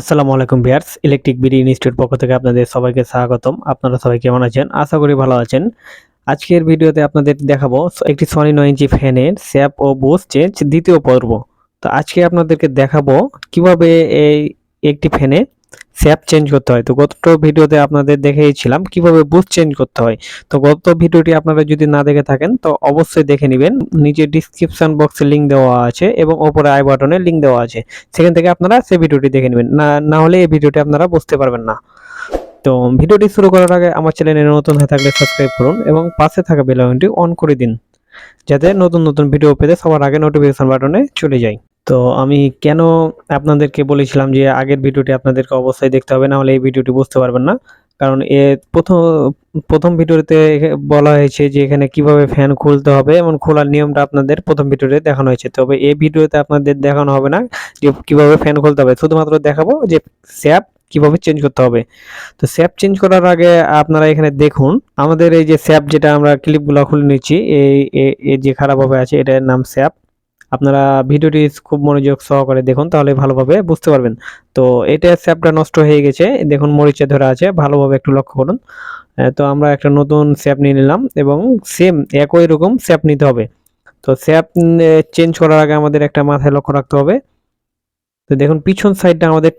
আসসালামু আলাইকুম viewers, electric BD institute পক্ষ থেকে আপনাদের সবাইকে স্বাগতম। আপনারা সবাই কেমন আছেন? আশা করি ভালো আছেন। আজকের ভিডিওতে আপনাদের দেখাবো একটি সনি 9 ইঞ্চি ফ্যানের স্যাপ ও বুশ চেঞ্জ দ্বিতীয় পর্ব। তো আজকে আপনাদেরকে দেখাবো কিভাবে এই একটি ফ্যানে স্যাপ চেঞ্জ করতে হয়। তো গত ভিডিওতে আপনাদের দেখিয়েছিলাম কিভাবে বুশ চেঞ্জ করতে হয়। তো গত ভিডিওটি আপনারা যদি না দেখে থাকেন তো অবশ্যই দেখে নেবেন। নিচে ডেসক্রিপশন বক্সে লিংক দেওয়া আছে এবং উপরে আই বাটনে লিংক দেওয়া আছে। সেখান থেকে আপনারা সেই ভিডিওটি দেখে নেবেন। না হলে এই ভিডিওটি আপনারা বুঝতে পারবেন না। তো ভিডিওটি শুরু করার আগে আমার চ্যানেলে নতুন হয়ে থাকলে সাবস্ক্রাইব করুন এবং পাশে থাকা বেল আইকনটি অন করে দিন, যাতে নতুন নতুন ভিডিও পেতে সবার আগে নোটিফিকেশন বাটনে চলে যায়। তো আমি কেন আপনাদেরকে বলেছিলাম যে আগের ভিডিওটি আপনাদেরকে অবশ্যই দেখতে হবে, না হলে এই ভিডিওটি বুঝতে পারবেন না। কারণ প্রথম ভিডিওতে বলা হয়েছে যে এখানে কিভাবে ফ্যান খুলতে হবে এবং খোলার নিয়মটা আপনাদের প্রথম ভিডিওতে দেখানো হয়েছে। তবে এই ভিডিওতে আপনাদের দেখানো হবে না যে কিভাবে ফ্যান খুলতে হবে, শুধুমাত্র দেখাবো যে স্যাপ কিভাবে চেঞ্জ করতে হবে। তো স্যাপ চেঞ্জ করার আগে আপনারা এখানে দেখুন, আমাদের এই যে স্যাপ যেটা আমরা ক্লিপগুলো খুলে নিচ্ছি, এই যে খারাপভাবে আছে এটার নাম স্যাপ। আপনারা ভিডিওটি খুব মনোযোগ সহকারে দেখুন, তাহলে ভালোভাবে বুঝতে পারবেন। তো এটা স্যাপটা নষ্ট হয়ে গেছে, দেখুন মরিচে ধরে আছে, ভালোভাবে একটু লক্ষ্য করুন। তো আমরা একটা নতুন স্যাপ নিয়ে নিলাম এবং সেম একই রকম স্যাপ নিতে হবে। তো স্যাপ চেঞ্জ করার আগে আমাদের একটা মাথায় লক্ষ্য রাখতে হবে। তো দেখুন পিছন সাইডটা আমাদের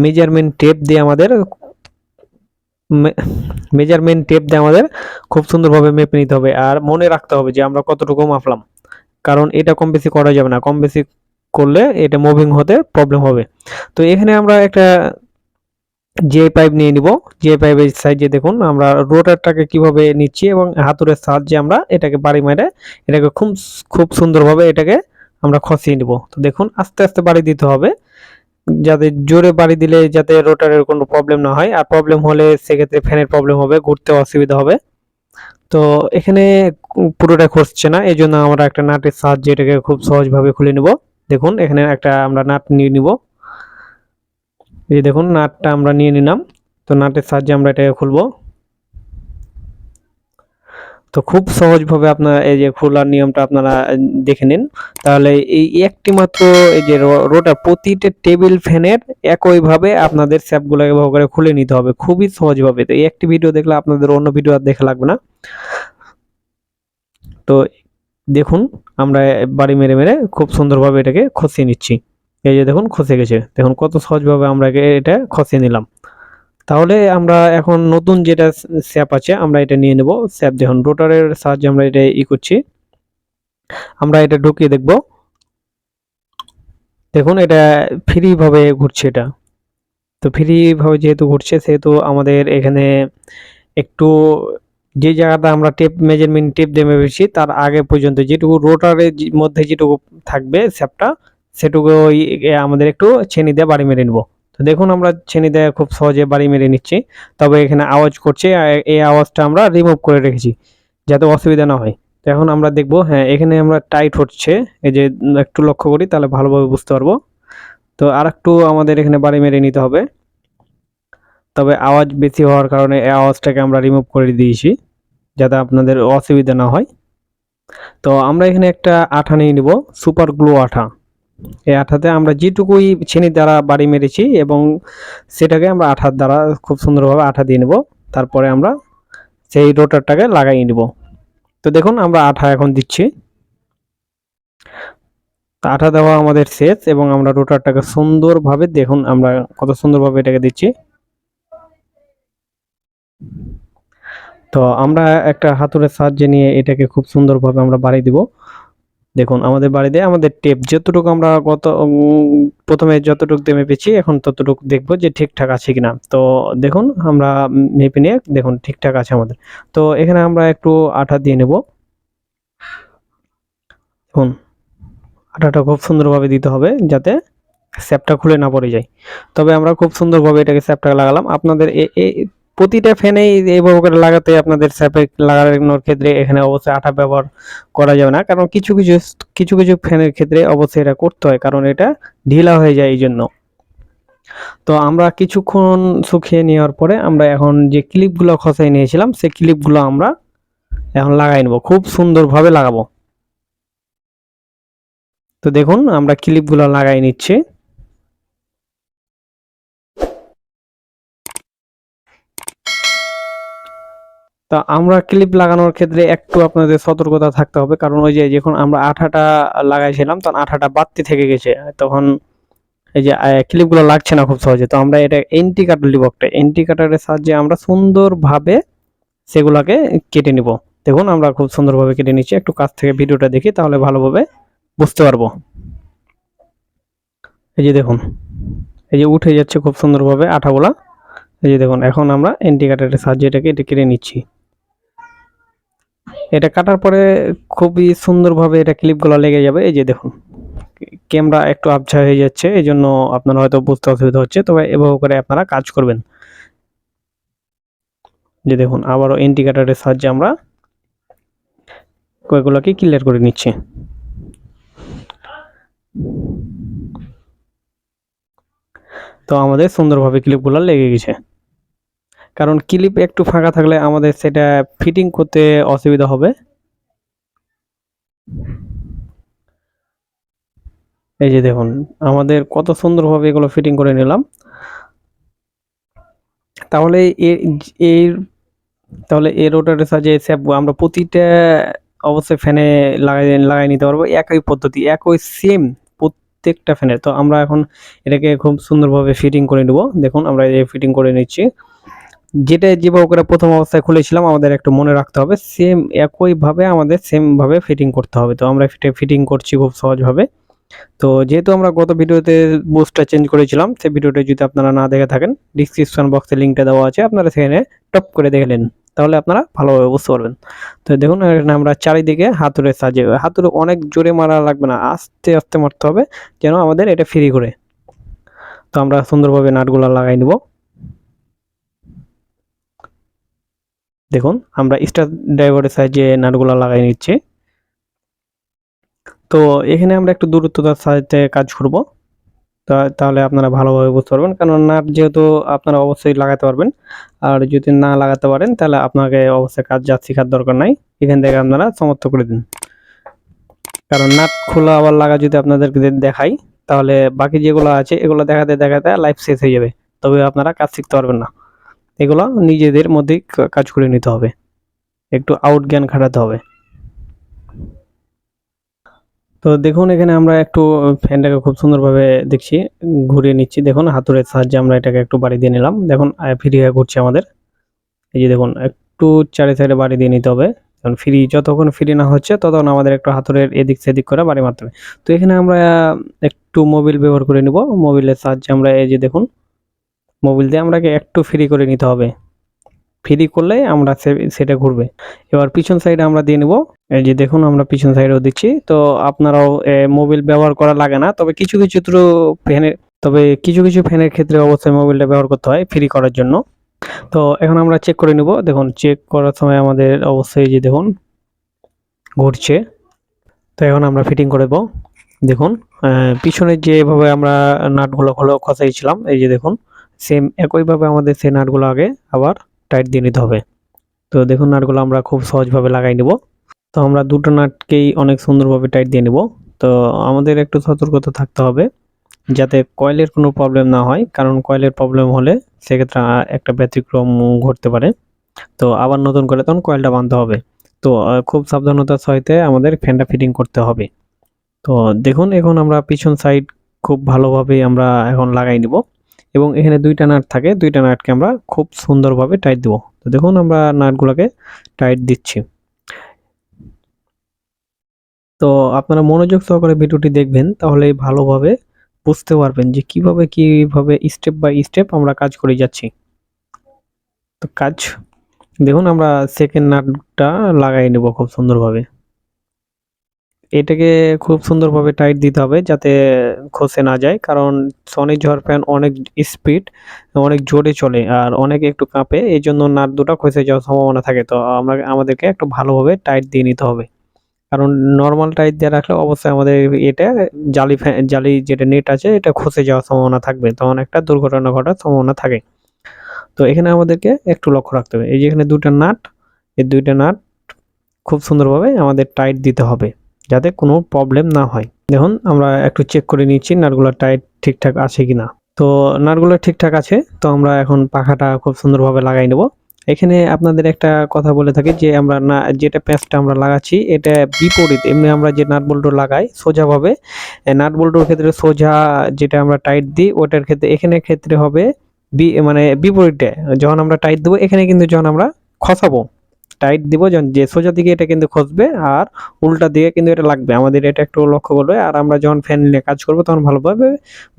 মেজারমেন্ট টেপ দিয়ে আমাদের খুব সুন্দরভাবে মেপে নিতে হবে, আর মনে রাখতে হবে যে আমরা কতটুকু মাপলাম। কারণ এটা কম বেশি করা যাবে না, কম বেশি করলে এটা মুভিং হতে প্রবলেম হবে। তো এখানে আমরা একটা যে পাইপ নিয়ে নিব। যে পাইপের সাইজে দেখুন আমরা রোটারটাকে কিভাবে নিচ্ছি এবং হাতুড়ের সাহায্যে আমরা এটাকে বাড়ি মেরে এটাকে খুব সুন্দরভাবে এটাকে আমরা খসিয়ে নিব। তো দেখুন আস্তে আস্তে বাড়ি দিতে হবে, যাতে জোরে বাড়ি দিলে যাতে রোটারের কোনো প্রবলেম না হয়, আর প্রবলেম হলে সেক্ষেত্রে ফ্যানের প্রবলেম হবে, ঘুরতে অসুবিধা হবে। তো এখানে পুরোটা খসছে না, এই জন্য আমরা একটা নাটের সাহায্যে এটাকে খুব সহজভাবে খুলে নেব। দেখুন এখানে একটা আমরা নাট নিয়ে নিব। এই দেখুন নাটটা আমরা নিয়ে নিলাম। তো নাটের সাহায্যে আমরা এটাকে খুলবো। তো খুব সহজভাবে আপনারা এই যে খোলার নিয়মটা আপনারা দেখে নিন, তাহলে এই একটি মাত্র এই যে রোটার প্রতিটা টেবিল ফ্যানের একইভাবে আপনাদের স্যাপগুলো এভাবে করে খুলে নিতে হবে খুবই সহজভাবে। তো এই একটি ভিডিও দেখলে আপনাদের অন্য ভিডিও আর দেখা লাগবে না। তো দেখুন আমরা বাড়ি মেরে মেরে খুব সুন্দরভাবে এটাকে খসিয়ে নিচ্ছি। এই যে দেখুন খসে গেছে, দেখুন কত সহজভাবে আমরা এটা খসিয়ে নিলাম। তাহলে আমরা এখন নতুন যেটা স্যাপ আছে আমরা এটা নিয়ে নেব। স্যাপ দেখুন রোটারের সাহায্যে আমরা এটা করছি, আমরা এটা ঢুকিয়ে দেখব। দেখুন এটা ফ্রি ভাবে ঘুরছে এটা। তো ফ্রি ভাবে যেহেতু ঘুরছে সেহেতু আমাদের এখানে একটু যে জায়গাটা আমরা মেজারমেন্ট টেপ দিয়ে মেপেছি তার আগে পর্যন্ত যেটুকু রোটারের মধ্যে যেটুকু থাকবে স্যাপটা, সেটুকু আমাদের একটু ছেনি দিয়ে বাড়ি মেরে নেব। তো দেখুন আমরা ছেনি দিয়ে খুব সহজে বাড়ি মেরে নিচ্ছি। তবে এখানে আওয়াজ করছে, এই আওয়াজটা আমরা রিমুভ করে রেখেছি যাতে অসুবিধা না হয়। তো এখন আমরা দেখব, হ্যাঁ এখানে আমরা টাইট হচ্ছে, এই যে একটু লক্ষ্য করি তাহলে ভালোভাবে বুঝতে পারবো। তো আর একটু আমাদের এখানে বাড়ি মেরে নিতে হবে, তবে আওয়াজ বেশি হওয়ার কারণে এই আওয়াজটাকে আমরা রিমুভ করে দিয়েছি যাতে আপনাদের অসুবিধা না হয়। তো আমরা এখানে একটা আঠা নিয়ে নিব, সুপার গ্লু আঠা। এই আঠাতে আমরা যেটুকুই ছেনি দ্বারা বাড়ি মেরেছি এবং সেটাকে আমরা আঠার দ্বারা খুব সুন্দরভাবে আঠা দিয়ে নেব। তারপরে আমরা সেই রোটারটাকে লাগাই নিব। তো দেখুন আমরা আঠা এখন দিচ্ছি। আঠা দেওয়া আমাদের শেষ এবং আমরা রোটারটাকে সুন্দরভাবে দেখুন আমরা কত সুন্দরভাবে এটাকে দিচ্ছি। তো আমরা একটা হাতুড়ের সাহায্যে নিয়ে এটাকে খুব সুন্দরভাবে আমরা বাড়ি দিব। দেখুন আমাদের বাড়িতে আমাদের টেপ যতটুকু আমরা প্রথমে যতটুকু দিয়ে মেপেছি এখন ততটুকু দেখবো যে ঠিকঠাক আছে কিনা। তো দেখুন আমরা মেপে নিয়ে দেখুন ঠিকঠাক আছে আমাদের। তো এখানে আমরা একটু আঠা দিয়ে নেব। দেখুন আঠাটা খুব সুন্দরভাবে দিতে হবে যাতে স্যাপটা খুলে না পড়ে যায়। তবে আমরা খুব সুন্দরভাবে এটাকে স্যাপটা লাগালাম। আপনাদের প্রতিটা ফ্যানেই এইভাবে করে লাগাতে আপনাদের স্যাপে লাগানোর ক্ষেত্রে এখানে অবশ্যই আঠা ব্যবহার করা যাবে না, কারণ কিছু কিছু ফ্যানের ক্ষেত্রে অবশ্যই এটা করতে হয়, কারণ এটা ঢিলা হয়ে যায় এই জন্য। তো আমরা কিছুক্ষণ শুকিয়ে নেওয়ার পরে আমরা এখন যে ক্লিপগুলো খসাই নিয়েছিলাম সেই ক্লিপগুলো আমরা এখন লাগাই নেব, খুব সুন্দরভাবে লাগাবো। তো দেখুন আমরা ক্লিপগুলো লাগাই নিচ্ছি। তো আমরা ক্লিপ লাগানোর ক্ষেত্রে একটু আপনাদের সতর্কতা থাকতে হবে, কারণ ওই যে যখন আমরা আঠাটা লাগাইছিলাম তখন আঠাটা বাড়তি থেকে গেছে, তখন এই যে ক্লিপগুলো লাগছে না খুব সহজে। তো আমরা এটা এন্টি কাটার নিব, একটা এন্টি কাটারের সাহায্যে আমরা সুন্দরভাবে সেগুলোকে কেটে নিব। দেখুন আমরা খুব সুন্দরভাবে কেটে নিচ্ছি, একটু কাছ থেকে ভিডিওটা দেখি তাহলে ভালোভাবে বুঝতে পারবো। এই যে দেখুন, এই যে উঠে যাচ্ছে খুব সুন্দরভাবে আঠাগুলা। এই যে দেখুন, এখন আমরা এন্টি কাটারের সাহায্যে এটাকে কেটে নিচ্ছি। এটা কাটার পরে খুবই সুন্দরভাবে এটা ক্লিপগুলো লেগে যাবে। এই যে দেখুন, ক্যামেরা একটু আবছা হয়ে যাচ্ছে, এই জন্য আপনারা হয়তো বুঝতে অসুবিধা হচ্ছে, তবে এভাবে করে আপনারা কাজ করবেন। যে দেখুন, আবারও এন্টি কাটারের সাহায্যে আমরা কয়েকগুলোকে ক্লিয়ার করে নিচ্ছি। তো আমাদের সুন্দরভাবে ক্লিপগুলো লেগে গেছে, কারণ ক্লিপ একটু ফাঁকা থাকলে আমাদের সেটা ফিটিং করতে অসুবিধা হবে। এই যে দেখুন, আমাদের কত সুন্দরভাবে এগুলো ফিটিং করে নিলাম। তাহলে এর তাহলে এই রোটারের সাহায্যে আমরা প্রতিটা অবশ্যই ফ্যানে লাগাই নিতে পারবো, একই পদ্ধতি, একই সেম প্রত্যেকটা ফ্যানে। তো আমরা এখন এটাকে খুব সুন্দরভাবে ফিটিং করে নেব। দেখুন আমরা এই ফিটিং করে নিচ্ছি। যেটা যেভাবে করে প্রথম অবস্থায় খুলেছিলাম আমাদের একটু মনে রাখতে হবে, সেম একইভাবে আমাদের সেম ভাবে ফিটিং করতে হবে। তো আমরা ফিটিং করছি খুব সহজভাবে। তো যেহেতু আমরা গত ভিডিওতে বুস্টটা চেঞ্জ করেছিলাম, সেই ভিডিওটা যদি আপনারা না দেখে থাকেন, ডিসক্রিপশন বক্সে লিঙ্কটা দেওয়া আছে, আপনারা সেখানে টপ করে দেখে নিন, তাহলে আপনারা ভালোভাবে বুঝতে পারবেন। তো দেখুন এখানে আমরা চারিদিকে হাতুড়ে সাজিয়ে, হাতুড়ে অনেক জোরে মারা লাগবে না, আস্তে আস্তে মারতে হবে যেন আমাদের এটা ফ্রি করে। তো আমরা সুন্দরভাবে নাটগুলো লাগাই নিব। দেখুন আমরা স্টার ড্রাইভারের সাহায্যে নাটগুলো লাগাই নিচ্ছি। তো এখানে আমরা একটু দূরত্বতার সাথে কাজ করব, তাহলে আপনারা ভালোভাবে বুঝতে পারবেন, কারণ নাট যেহেতু আপনারা অবশ্যই লাগাতে পারবেন, আর যদি না লাগাতে পারেন তাহলে আপনাকে অবশ্যই কাজ শেখার দরকার নাই, এখান থেকে আপনারা সমাপ্ত করে দিন। কারণ নাট খোলা আবার লাগা যদি আপনাদেরকে দেখাই, তাহলে বাকি যেগুলো আছে এগুলো দেখাতে দেখাতে লাইফ শেষ হয়ে যাবে, তবে আপনারা কাজ শিখতে পারবেন না। এগুলো নিজেদের মধ্যেই কাজ করে নিতে হবে, একটু আউট জ্ঞান খাটাতে হবে। তো দেখুন এখানে আমরা একটু ফ্যানটাকে খুব সুন্দরভাবে দেখছি ঘুরিয়ে নিচ্ছি। দেখুন হাতুড়ের সাহায্যে আমরা এটাকে একটু বাড়ি দিয়ে নিলাম। দেখুন ফ্রি হয়ে ঘুরছে আমাদের। এই যে দেখুন একটু চারি সাইডে বাড়ি দিয়ে নিতে হবে, কারণ যতক্ষণ ফ্রি না হচ্ছে ততক্ষণ আমাদের একটু হাতুড়ের এদিক সেদিক করে বাড়ি মারতে হবে। তো এখানে আমরা একটু মোবিল ব্যবহার করে নিব। মোবিলের সাহায্যে আমরা এই যে দেখুন, মোবিল দিয়ে আমরাকে একটু ফ্রি করে নিতে হবে, ফ্রি করলে আমরা সেটা ঘুরবে। এবার পিছন সাইডে আমরা দিয়ে নিব। এই যে দেখুন আমরা পিছন সাইডেও দিচ্ছি। তো আপনারাও মোবিল ব্যবহার করা লাগে না, তবে কিছু কিছু ফ্যানের ক্ষেত্রে অবশ্যই মোবিলটা ব্যবহার করতে হয় ফ্রি করার জন্য। তো এখন আমরা চেক করে নিব। দেখুন চেক করার সময় আমাদের অবশ্যই যে দেখুন ঘুরছে। তো এখন আমরা ফিটিং করে দেবো। দেখুন পিছনে যেভাবে আমরা নাটগুলো খসাইছিলাম, এই যে দেখুন সেম একইভাবে আমাদের সেই নাটগুলো আগে আবার টাইট দিয়ে নিতে হবে। তো দেখুন নাটগুলো আমরা খুব সহজভাবে লাগাই নিব। তো আমরা দুটো নাটকেই অনেক সুন্দরভাবে টাইট দিয়ে নিব। তো আমাদের একটু সতর্কতা থাকতে হবে যাতে কয়েলের কোনো প্রবলেম না হয়, কারণ কয়েলের প্রবলেম হলে সেক্ষেত্রে একটা ব্যতিক্রম ঘটতে পারে। তো আবার নতুন করে তখন কয়েলটা বাঁধতে হবে। তো খুব সাবধানতার সহিতে আমাদের ফ্যানটা ফিটিং করতে হবে। তো দেখুন এখন আমরা পিছন সাইড খুব ভালোভাবে আমরা এখন লাগাই নিব, এবং এখানে দুইটা নাট থাকে, দুইটা নাটকে আমরা খুব সুন্দরভাবে টাইট দেব। তো দেখুন আমরা নাটগুলোকে টাইট দিচ্ছি। তো আপনারা মনোযোগ সহকারে ভিডিওটি দেখবেন, তাহলে ভালোভাবে বুঝতে পারবেন যে কিভাবে স্টেপ বাই স্টেপ আমরা কাজ করে যাচ্ছি। তো দেখুন আমরা সেকেন্ড নাটটা লাগাই নেব খুব সুন্দরভাবে। এটাকে খুব সুন্দরভাবে টাইট দিতে হবে যাতে খসে না যায়, কারণ সনি ঝড় ফ্যান অনেক স্পিড, অনেক জোরে চলে আর অনেক একটু কাঁপে, এই জন্য নাট দুটো খসে যাওয়ার সম্ভাবনা থাকে। তো আমাদেরকে একটু ভালোভাবে টাইট দিয়ে নিতে হবে, কারণ নর্মাল টাইট দিয়ে রাখলে অবশ্যই আমাদের এটা জালি যেটা নেট আছে এটা খসে যাওয়ার সম্ভাবনা থাকবে, তখন একটা দুর্ঘটনা ঘটার সম্ভাবনা থাকে। তো এখানে আমাদেরকে একটু লক্ষ্য রাখতে হবে, এই যে এখানে দুইটা নাট, এই দুইটা নাট খুব সুন্দরভাবে আমাদের টাইট দিতে হবে যাতে কোনো প্রবলেম না হয়। দেখুন আমরা একটু চেক করে নিচ্ছি নাটগুলো টাইট ঠিকঠাক আছে কিনা। তো নাটগুলো ঠিকঠাক আছে। তো আমরা এখন পাখাটা খুব সুন্দরভাবে লাগাই নেব। এখানে আপনাদের একটা কথা বলে থাকি যে আমরা না যেটা প্যাঁচটা আমরা লাগাচ্ছি এটা বিপরীত, এমনি আমরা যে নাট বল্টু লাগাই সোজাভাবে, নাট বল্টুর ক্ষেত্রে সোজা যেটা আমরা টাইট দিই ওটার ক্ষেত্রে এখানে ক্ষেত্রে হবে মানে বিপরীতে। যখন আমরা টাইট দেবো এখানে কিন্তু যখন আমরা খসাবো টাইট দিব যখন যে সোজা দিকে এটা কিন্তু খসবে আর উল্টা দিকে কিন্তু এটা লাগবে, আমাদের এটা একটু লক্ষ্য করবে। আর আমরা যখন ফ্যান নিয়ে কাজ করবো তখন ভালোভাবে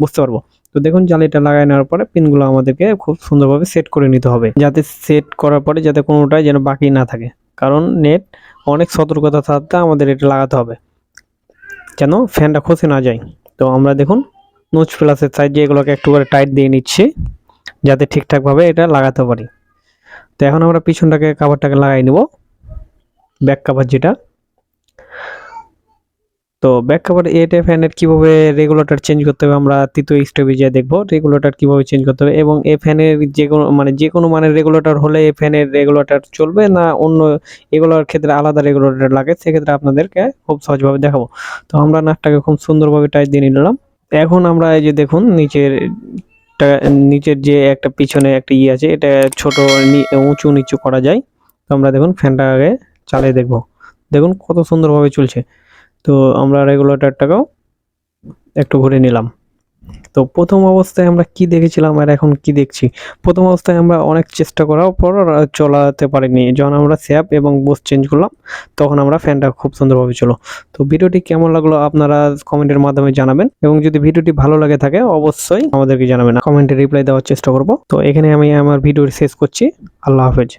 বুঝতে পারবো। তো দেখুন জালিটা লাগাই নেওয়ার পরে পিনগুলো আমাদেরকে খুব সুন্দরভাবে সেট করে নিতে হবে, যাতে সেট করার পরে যাতে কোনোটাই যেন বাকি না থাকে, কারণ নেট অনেক সতর্কতার সাথে আমাদের এটা লাগাতে হবে যেন ফ্যানটা খসে না যায়। তো আমরা দেখুন নোচ প্লাসের সাইডে এগুলোকে একটু করে টাইট দিয়ে নিচ্ছি যাতে ঠিকঠাকভাবে এটা লাগাতে পারি। তো এখন আমরা পিছনটাকে কাভারটাকে লাগাই নেব, ব্যাক কাভার যেটা। তো ব্যাক কাভার এটা ফ্যানের কিভাবে রেগুলেটর চেঞ্জ করতে হবে আমরা তৃতীয় স্টেপে গিয়ে দেখবো রেগুলেটর কিভাবে চেঞ্জ করতে হবে, এবং এই ফ্যানের যে কোনো মানের রেগুলেটর হলে এই ফ্যানের রেগুলেটর চলবে না অন্য এগুলোর ক্ষেত্রে আলাদা রেগুলেটর লাগে, সেক্ষেত্রে আপনাদেরকে খুব সহজভাবে দেখাবো। তো আমরা নাটটাকে খুব সুন্দরভাবে টাইট দিয়ে নিলাম। এখন আমরা এই যে দেখুন নিচের যে একটা পিছনে একটা আছে এটা ছোট উঁচু নিচু করা যায়। তো আমরা দেখুন ফ্যানটাকে চালিয়ে দেখবো, দেখুন কত সুন্দরভাবে চলছে। তো আমরা রেগুলেটরটাকেও একটু ঘুরে নিলাম। তো প্রথম অবস্থায় আমরা কি দেখেছিলাম আর এখন কি দেখছি, প্রথম অবস্থায় আমরা অনেক চেষ্টা করার পর চলাতে পারিনি, যখন আমরা স্যাপ এবং বুশ চেঞ্জ করলাম তখন আমরা ফ্যানটা খুব সুন্দরভাবে চলো। তো ভিডিওটি কেমন লাগলো আপনারা কমেন্টের মাধ্যমে জানাবেন, এবং যদি ভিডিওটি ভালো লাগে থাকে অবশ্যই আমাদেরকে জানাবেন, কমেন্টে রিপ্লাই দেওয়ার চেষ্টা করব। তো এখানে আমি আমার ভিডিও শেষ করছি। আল্লাহ হাফেজ।